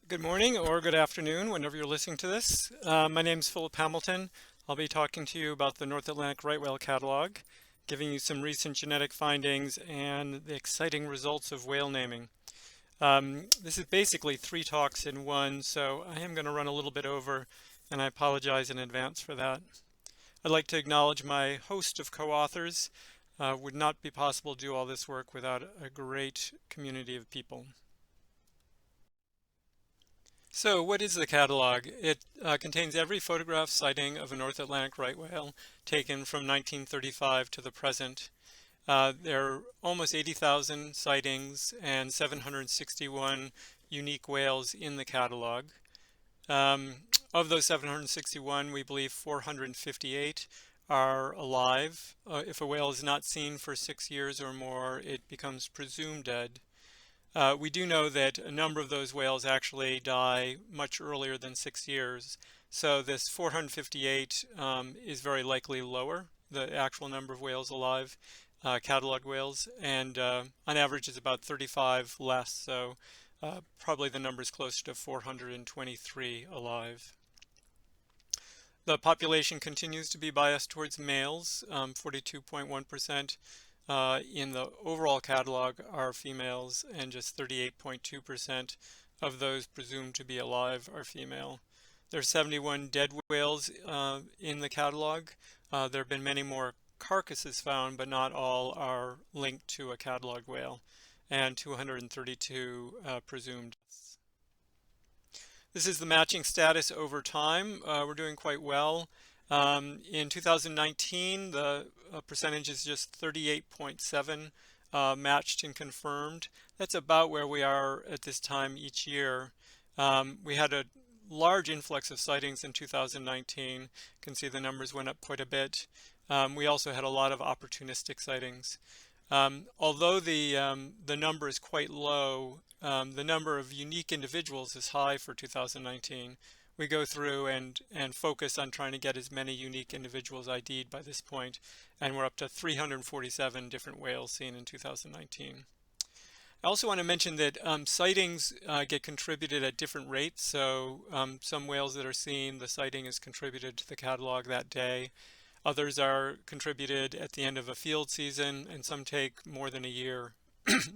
Good morning or good afternoon, whenever you're listening to this. My name is Philip Hamilton. I'll be talking to you about the North Atlantic right whale catalog, giving you some recent genetic findings and the exciting results of whale naming. This is basically three talks in one, so I am going to run a little bit over, and I apologize in advance for that. I'd like to acknowledge my host of co-authors. Would not be possible to do all this work without a great community of people. So what is the catalog? It contains every photograph sighting of a North Atlantic right whale taken from 1935 to the present. There are almost 80,000 sightings and 761 unique whales in the catalog. Of those 761, we believe 458 are alive. If a whale is not seen for 6 years or more, it becomes presumed dead. We do know that a number of those whales actually die much earlier than 6 years. So this 458 is very likely lower, the actual number of whales alive, cataloged whales, and on average is about 35 less. So probably the number is closer to 423 alive. The population continues to be biased towards males, 42.1%. In the overall catalog are females, and just 38.2% of those presumed to be alive are female. There are 71 dead whales in the catalog. There have been many more carcasses found, but not all are linked to a catalog whale, and 232 presumed deaths. This is the matching status over time. We're doing quite well. In 2019, the percentage is just 38.7 matched and confirmed. That's about where we are at this time each year. We had a large influx of sightings in 2019. You can see the numbers went up quite a bit. We also had a lot of opportunistic sightings. Although the number is quite low, the number of unique individuals is high for 2019. We go through and focus on trying to get as many unique individuals ID'd by this point, and we're up to 347 different whales seen in 2019. I also want to mention that sightings get contributed at different rates. So some whales that are seen, the sighting is contributed to the catalog that day. Others are contributed at the end of a field season, and some take more than a year.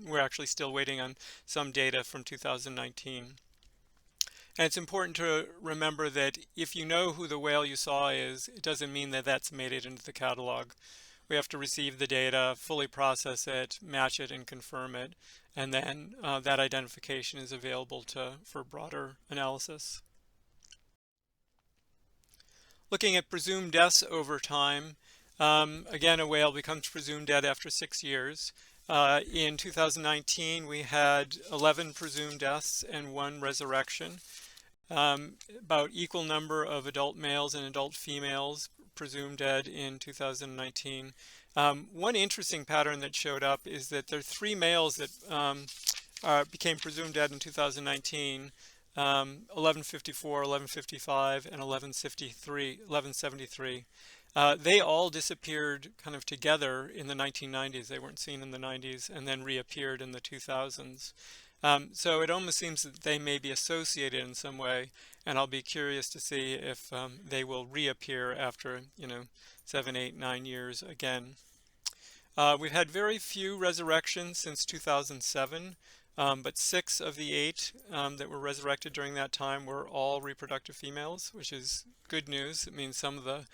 We're actually still waiting on some data from 2019. And it's important to remember that if you know who the whale you saw is, it doesn't mean that that's made it into the catalog. We have to receive the data, fully process it, match it, and confirm it, and then that identification is available for broader analysis. Looking at presumed deaths over time, again, a whale becomes presumed dead after 6 years. In 2019, we had 11 presumed deaths and 1 resurrection. About equal number of adult males and adult females presumed dead in 2019. One interesting pattern that showed up is that there are 3 males that became presumed dead in 2019. 1154, 1155, and 1173. They all disappeared kind of together in the 1990s. They weren't seen in the 90s and then reappeared in the 2000s. So it almost seems that they may be associated in some way, and I'll be curious to see if they will reappear after 7, 8, 9 years again. We've had very few resurrections since 2007. But 6 of the 8 that were resurrected during that time were all reproductive females, which is good news. It means some of the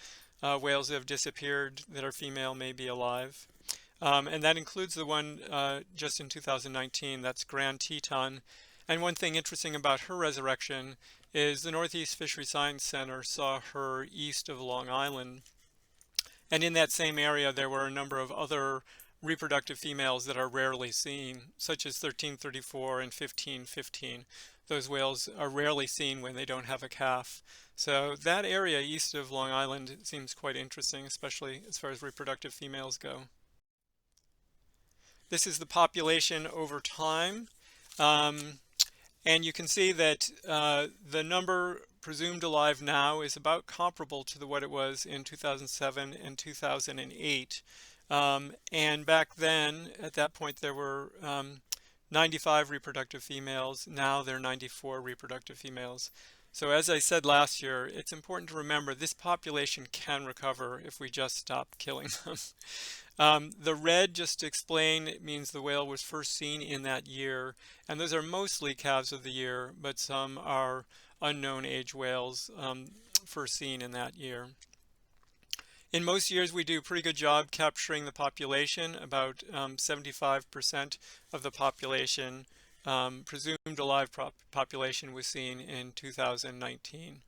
whales that have disappeared that are female may be alive. And that includes the one just in 2019, that's Grand Teton. And one thing interesting about her resurrection is the Northeast Fishery Science Center saw her east of Long Island. And in that same area, there were a number of other reproductive females that are rarely seen, such as 1334 and 1515. Those whales are rarely seen when they don't have a calf. So that area east of Long Island seems quite interesting, especially as far as reproductive females go. This is the population over time. And you can see that the number presumed alive now is about comparable to what it was in 2007 and 2008. And back then, at that point, there were 95 reproductive females. Now there are 94 reproductive females. So as I said last year, it's important to remember this population can recover if we just stop killing them. The red, just to explain, it means the whale was first seen in that year, and those are mostly calves of the year, but some are unknown age whales first seen in that year. In most years, we do a pretty good job capturing the population. About 75% of the population, presumed alive population, was seen in 2019.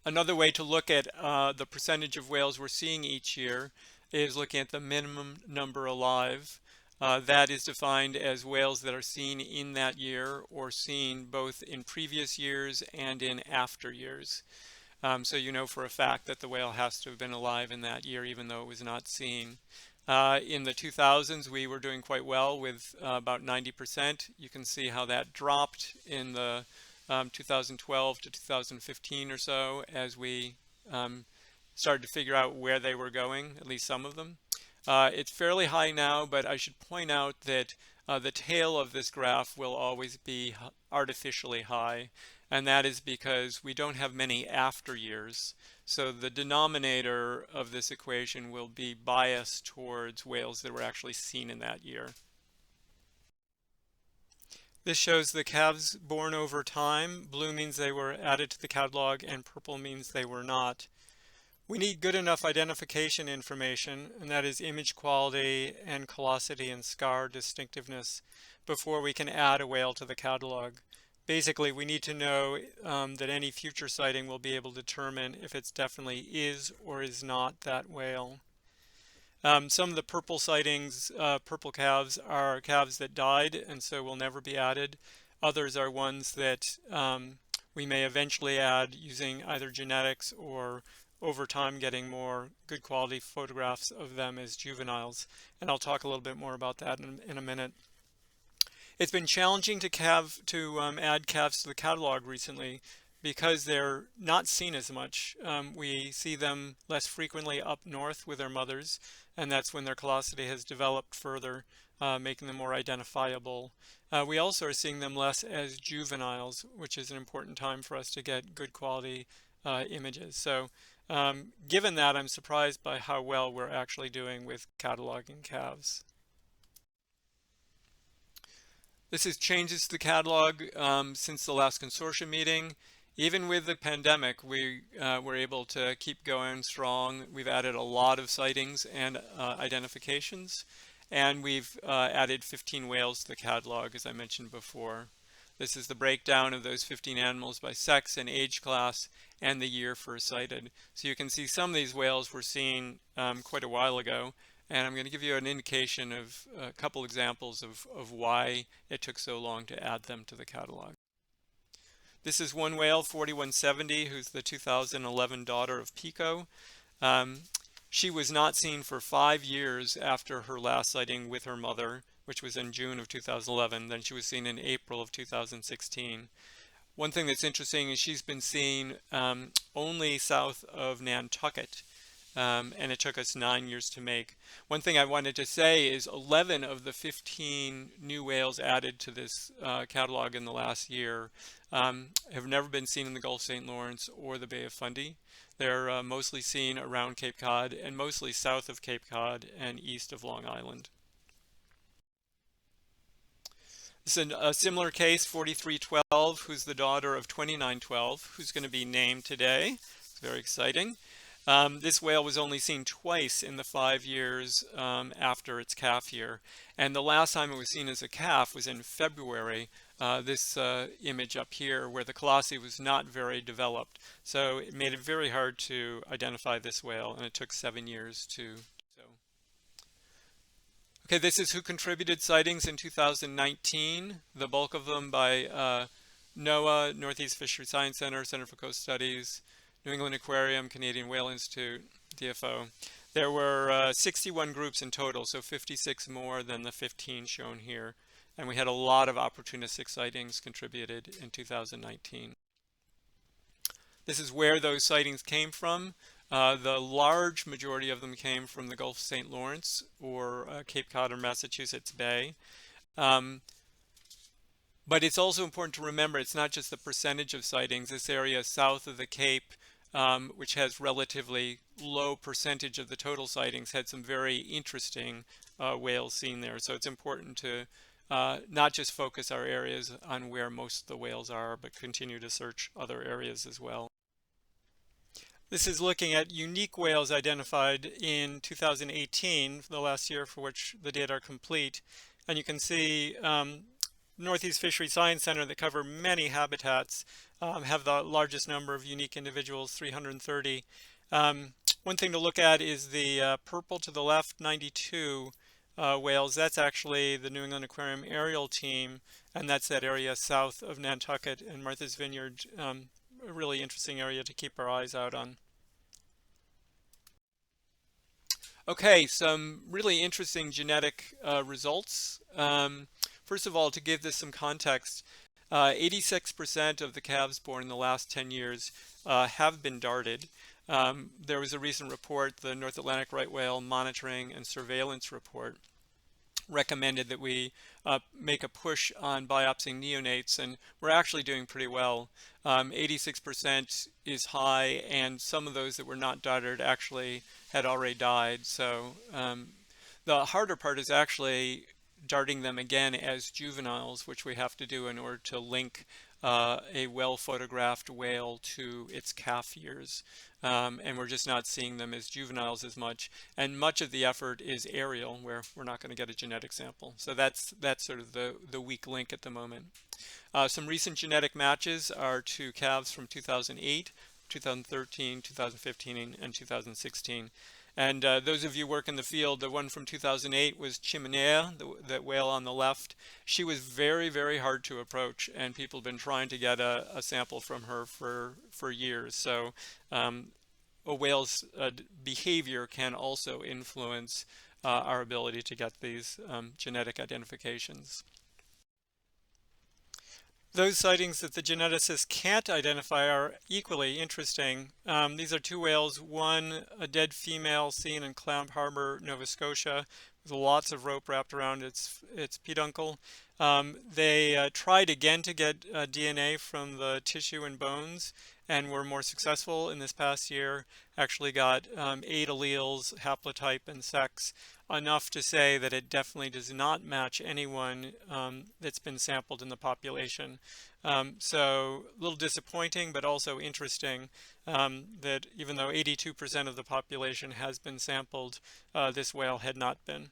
Another way to look at the percentage of whales we're seeing each year is looking at the minimum number alive. That is defined as whales that are seen in that year or seen both in previous years and in after years. So you know for a fact that the whale has to have been alive in that year, even though it was not seen. In the 2000s, we were doing quite well with about 90%. You can see how that dropped in the 2012 to 2015 or so as we started to figure out where they were going, at least some of them. It's fairly high now, but I should point out that the tail of this graph will always be artificially high, and that is because we don't have many after years. So the denominator of this equation will be biased towards whales that were actually seen in that year. This shows the calves born over time. Blue means they were added to the catalog, and purple means they were not. We need good enough identification information, and that is image quality and callosity and scar distinctiveness, before we can add a whale to the catalog. Basically, we need to know that any future sighting will be able to determine if it's definitely is or is not that whale. Some of the purple sightings, purple calves, are calves that died and so will never be added. Others are ones that we may eventually add using either genetics or over time getting more good quality photographs of them as juveniles. And I'll talk a little bit more about that in a minute. It's been challenging to add calves to the catalog recently because they're not seen as much. We see them less frequently up north with their mothers, and that's when their callosity has developed further, making them more identifiable. We also are seeing them less as juveniles, which is an important time for us to get good quality images. So given that, I'm surprised by how well we're actually doing with cataloging calves. This is changes to the catalog since the last consortium meeting. Even with the pandemic, we were able to keep going strong. We've added a lot of sightings and identifications, and we've added 15 whales to the catalog, as I mentioned before. This is the breakdown of those 15 animals by sex and age class and the year first sighted. So you can see some of these whales were seen quite a while ago, and I'm going to give you an indication of a couple examples of why it took so long to add them to the catalog. This is one whale, 4170, who's the 2011 daughter of Pico. She was not seen for 5 years after her last sighting with her mother, which was in June of 2011. Then she was seen in April of 2016. One thing that's interesting is she's been seen only south of Nantucket, and it took us 9 years to make. One thing I wanted to say is 11 of the 15 new whales added to this catalog in the last year have never been seen in the Gulf St. Lawrence or the Bay of Fundy. They're mostly seen around Cape Cod and mostly south of Cape Cod and east of Long Island. This is a similar case, 4312, who's the daughter of 2912, who's going to be named today. It's very exciting. This whale was only seen twice in the 5 years after its calf year, and the last time it was seen as a calf was in February. This image up here where the callosity was not very developed, so it made it very hard to identify this whale, and it took 7 years to do so. Okay, this is who contributed sightings in 2019, the bulk of them by NOAA, Northeast Fisheries Science Center, Center for Coast Studies, New England Aquarium, Canadian Whale Institute, DFO. There were 61 groups in total, so 56 more than the 15 shown here. And we had a lot of opportunistic sightings contributed in 2019. This is where those sightings came from. The large majority of them came from the Gulf of St. Lawrence or Cape Cod or Massachusetts Bay. Um, but it's also important to remember it's not just the percentage of sightings. This area south of the Cape, which has relatively low percentage of the total sightings, had some very interesting whales seen there. So it's important to not just focus our areas on where most of the whales are, but continue to search other areas as well. This is looking at unique whales identified in 2018, the last year for which the data are complete. And you can see Northeast Fisheries Science Center that cover many habitats have the largest number of unique individuals, 330. One thing to look at is the purple to the left, 92 whales. That's actually the New England Aquarium aerial team, and that's that area south of Nantucket and Martha's Vineyard. A really interesting area to keep our eyes out on. Okay, some really interesting genetic results. First of all, to give this some context, 86% of the calves born in the last 10 years have been darted. There was a recent report, the North Atlantic Right Whale Monitoring and Surveillance Report, recommended that we make a push on biopsying neonates, and we're actually doing pretty well. 86% is high, and some of those that were not darted actually had already died. So the harder part is actually darting them again as juveniles, which we have to do in order to link a well-photographed whale to its calf years. And we're just not seeing them as juveniles as much. And much of the effort is aerial, where we're not going to get a genetic sample. So that's sort of the weak link at the moment. Some recent genetic matches are to calves from 2008, 2013, 2015, and 2016. And those of you who work in the field, the one from 2008 was Chimenea, that whale on the left. She was very, very hard to approach, and people have been trying to get a sample from her for years. So a whale's behavior can also influence our ability to get these genetic identifications. Those sightings that the geneticists can't identify are equally interesting. These are two whales, one a dead female seen in Clown Harbor, Nova Scotia, with lots of rope wrapped around its peduncle. They tried again to get DNA from the tissue and bones and were more successful in this past year. Actually got 8 alleles, haplotype, and sex, enough to say that it definitely does not match anyone that's been sampled in the population. So a little disappointing, but also interesting that even though 82% of the population has been sampled, this whale had not been.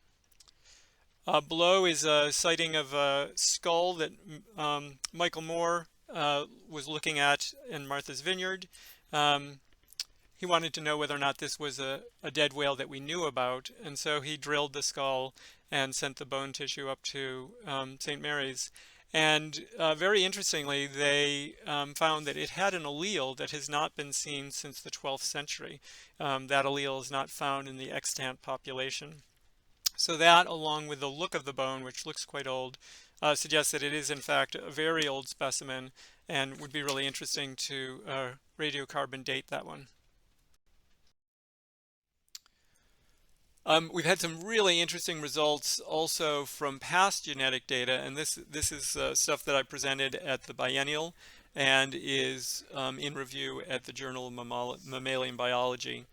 Below is a sighting of a skull that Michael Moore was looking at in Martha's Vineyard. He wanted to know whether or not this was a dead whale that we knew about, and so he drilled the skull and sent the bone tissue up to St. Mary's. And very interestingly, they found that it had an allele that has not been seen since the 12th century. That allele is not found in the extant population. So that, along with the look of the bone, which looks quite old, suggests that it is in fact a very old specimen and would be really interesting to radiocarbon date that one. We've had some really interesting results also from past genetic data, and this is stuff that I presented at the biennial and is in review at the Journal of Mammalian Biology.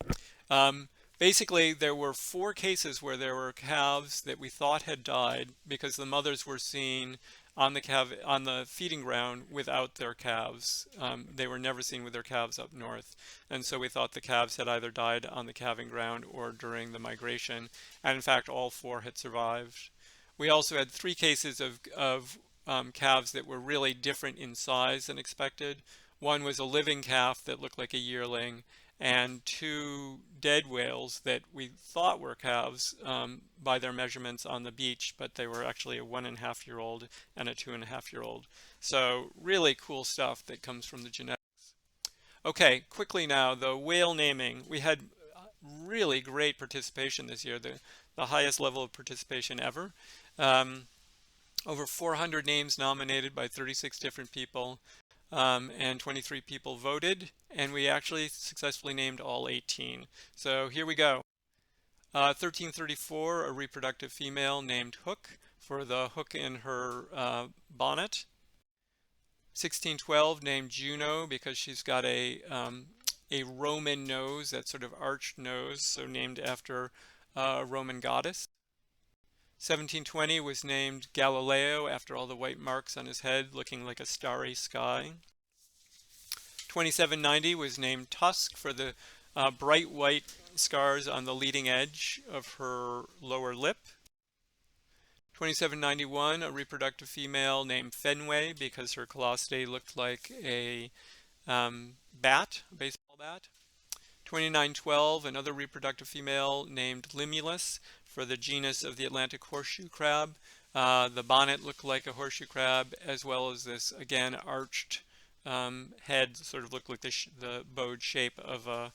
Basically, there were 4 cases where there were calves that we thought had died because the mothers were seen on the feeding ground without their calves. They were never seen with their calves up north, and so we thought the calves had either died on the calving ground or during the migration, and in fact all 4 had survived. We also had 3 cases of calves that were really different in size than expected. One was a living calf that looked like a yearling, and 2 dead whales that we thought were calves by their measurements on the beach, but they were actually a 1.5-year-old and a 2.5-year-old. So really cool stuff that comes from the genetics. Okay, quickly now, the whale naming. We had really great participation this year, the highest level of participation ever. Over 400 names nominated by 36 different people. And 23 people voted, and we actually successfully named all 18. So here we go. 1334, a reproductive female named Hook. for the hook in her bonnet. 1612, named Juno because she's got a Roman nose, that sort of arched nose, so named after a Roman goddess. 1720 was named Galileo after all the white marks on his head looking like a starry sky. 2790 was named Tusk for the bright white scars on the leading edge of her lower lip. 2791, a reproductive female named Fenway because her callosity looked like a bat, a baseball bat. 2912, another reproductive female named Limulus for the genus of the Atlantic horseshoe crab. The bonnet looked like a horseshoe crab, as well as this, again, arched head, sort of looked like the bowed shape of a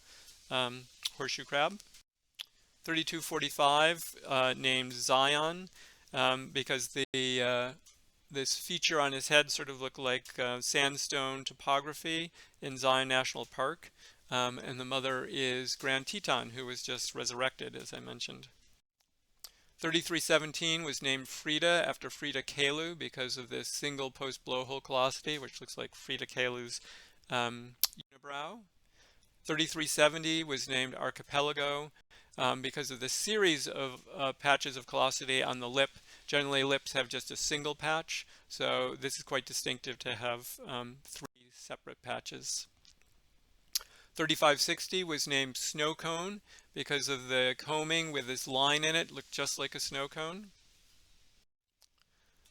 horseshoe crab. 3245, named Zion, because this feature on his head sort of looked like sandstone topography in Zion National Park. And the mother is Grand Teton, who was just resurrected, as I mentioned. 3317 was named Frida after Frida Kahlo because of this single post blowhole callosity, which looks like Frida Kahlo's unibrow. 3370 was named Archipelago because of the series of patches of callosity on the lip. Generally, lips have just a single patch, so this is quite distinctive to have 3 separate patches. 3560 was named Snow Cone because of the combing with this line in it, looked just like a snow cone.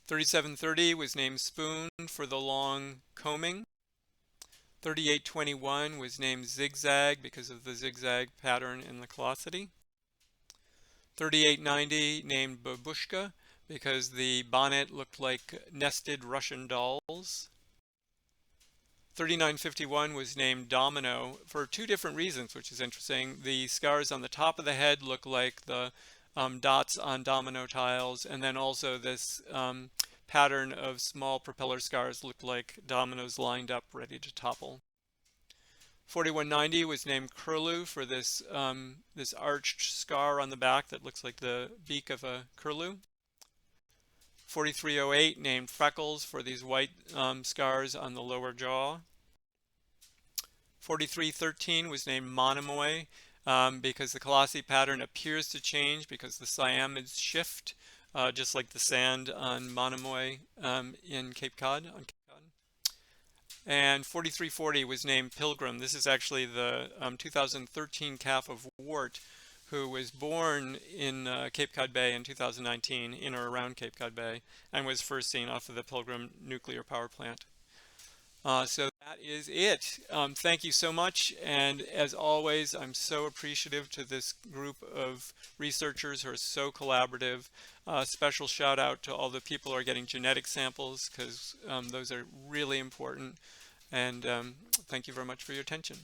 3730 was named Spoon for the long combing. 3821 was named Zigzag because of the zigzag pattern in the callosity. 3890 named Babushka because the bonnet looked like nested Russian dolls. 3951 was named Domino for 2 different reasons, which is interesting. The scars on the top of the head look like the dots on domino tiles, and then also this pattern of small propeller scars looked like dominoes lined up ready to topple. 4190 was named Curlew for this this arched scar on the back that looks like the beak of a curlew. 4308 named Freckles for these white scars on the lower jaw. 4313 was named Monomoy because the callosity pattern appears to change because the cyamids shift, just like the sand on Monomoy in Cape Cod. And 4340 was named Pilgrim. This is actually the 2013 calf of Wart, who was born in Cape Cod Bay in 2019, in or around Cape Cod Bay, and was first seen off of the Pilgrim nuclear power plant. So that is it. Thank you so much, and as always, I'm so appreciative to this group of researchers who are so collaborative. Special shout out to all the people who are getting genetic samples, because those are really important, and thank you very much for your attention.